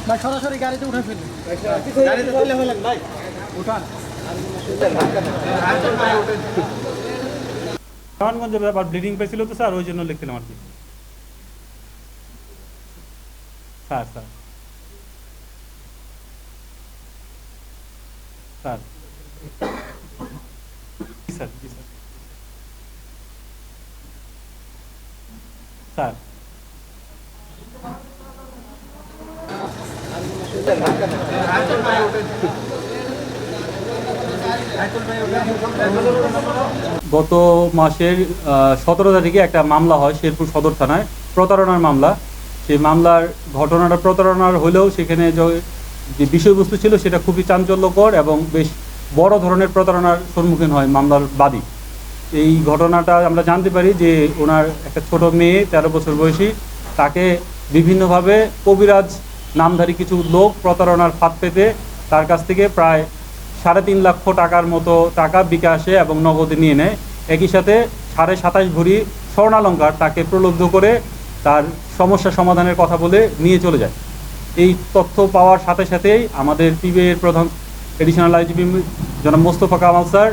ভাই সরাসরি গাড়িতে উঠে ফেলি, গাড়িতে তুলে ফেলেন ভাই, উঠান। নারায়ণগঞ্জের ব্যাপার ব্লিডিং পেয়েছিল তো স্যার, ওই জন্য লিখছিলাম আর কি। স্যার স্যার স্যার জি স্যার, জি স্যার, স্যার গত মাসের 17 তারিখে একটা মামলা হয় শেরপুর সদর থানায়, প্রতারণার মামলা। সেই মামলার ঘটনাটা প্রতারণার হলেও সেখানে যে বিষয়বস্তু ছিল সেটা খুবই চাঞ্চল্যকর এবং বেশ বড় ধরনের প্রতারণার সম্মুখীন হয় মামলার বাদী। এই ঘটনাটা আমরা জানতে পারি যে ওনার একটা ছোট মেয়ে 13 বছর বয়সী, তাকে বিভিন্নভাবে কবিরাজ নামধারী কিছু লোক প্রতারণার ফাঁদ পেতে তার কাছ থেকে প্রায় 3.5 লক্ষ টাকার মতো টাকা বিকাশে এবং নগদে নিয়ে নেয়। একই সাথে 27.5 ভরি স্বর্ণালঙ্কার তাকে প্রলুব্ধ করে তার সমস্যা সমাধানের কথা বলে নিয়ে চলে যায়। এই তথ্য পাওয়ার সাথে সাথেই আমাদের পিবিআইয়ের প্রধান এডিশনাল আইজিপি জনাব মোস্তফা কামাল স্যার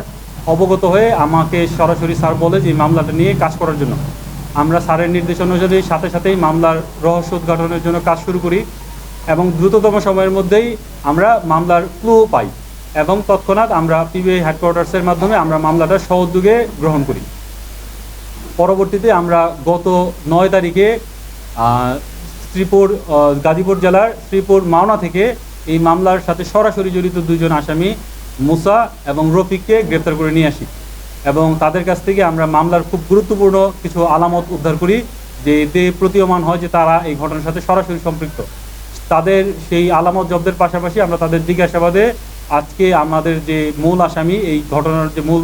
অবগত হয়ে আমাকে সরাসরি স্যার বলে যে মামলাটা নিয়ে কাজ করার জন্য। আমরা স্যারের নির্দেশ অনুযায়ী সাথে সাথেই মামলার রহস্য উদ্ঘাটনের জন্য কাজ শুরু করি এবং দ্রুততম সময়ের মধ্যেই আমরা মামলার ক্লু পাই এবং তৎক্ষণাৎ আমরা পিবিআই হেডকোয়ার্টার্সের মাধ্যমে আমরা মামলাটা সউদ্যোগে গ্রহণ করি। পরবর্তীতে আমরা গত 9 তারিখে গাজীপুর জেলার শ্রীপুর মাওনা থেকে এই মামলার সাথে সরাসরি জড়িত 2 জন আসামি মুসা এবং রফিককে গ্রেপ্তার করে নিয়ে আসি এবং তাদের কাছ থেকে আমরা মামলার খুব গুরুত্বপূর্ণ কিছু আলামত উদ্ধার করি যে এতে প্রতীয়মান হয় যে তারা এই ঘটনার সাথে সরাসরি সম্পৃক্ত। তাদের সেই আলামত জব্দের পাশাপাশি আমরা তাদের জিজ্ঞাসাবাদে আজকে আমাদের যে মূল আসামি, এই ঘটনার যে মূল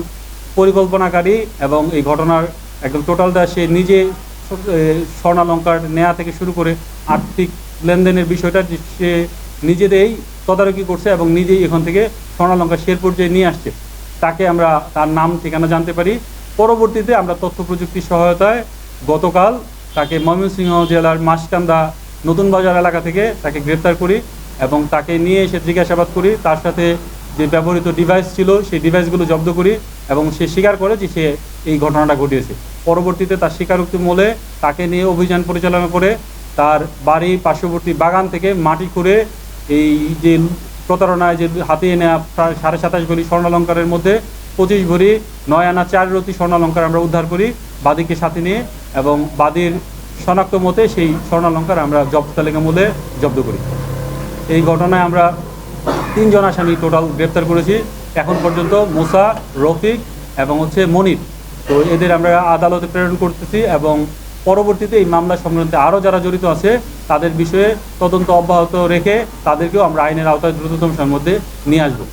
পরিকল্পনাকারী এবং এই ঘটনার একদম টোটালটা সে নিজে স্বর্ণালঙ্কার নেয়া থেকে শুরু করে আর্থিক লেনদেনের বিষয়টা সে নিজেদেরই তদারকি করছে এবং নিজেই এখান থেকে স্বর্ণালঙ্কার শেরপুর যে নিয়ে আসছে, তাকে আমরা তার নাম ঠিকানা জানতে পারি। পরবর্তীতে আমরা তথ্য প্রযুক্তির সহায়তায় গতকাল তাকে ময়মনসিংহ জেলার মাসকান্দা নতুন বাজার এলাকা থেকে তাকে গ্রেপ্তার করি এবং তাকে নিয়ে এসে জিজ্ঞাসাবাদ করি। তার সাথে যে ব্যবহৃত ডিভাইস ছিল সেই ডিভাইসগুলো জব্দ করি এবং সে স্বীকার করে যে সে এই ঘটনাটা ঘটিয়েছে। পরবর্তীতে তার স্বীকারোক্তি মূলে তাকে নিয়ে অভিযান পরিচালনা করে তার বাড়ি পার্শ্ববর্তী বাগান থেকে মাটি খুঁড়ে এই যে প্রতারণায় যে হাতিয়ে নেওয়া প্রায় 27.5 ভরি স্বর্ণালঙ্কারের মধ্যে 25 ভরি 9 আনা 4 রতি স্বর্ণালঙ্কার আমরা উদ্ধার করি বাদীকে সাথে নিয়ে এবং বাদীর শনাক্ত মতে সেই স্বর্ণালঙ্কার আমরা জব্দ তালিকা মূলে জব্দ করি। এই ঘটনায় আমরা 3 জন আসামি টোটাল গ্রেপ্তার করেছি এখন পর্যন্ত, মুসা, রফিক এবং মনির। তো এদের আমরা আদালতে প্রেরণ করতেছি এবং পরবর্তীতে এই মামলা সংক্রান্তে আরও যারা জড়িত আছে তাদের বিষয়ে তদন্ত অব্যাহত রেখে তাদেরকেও আমরা আইনের আওতায় দ্রুততম সময়ের মধ্যে নিয়ে আসবো।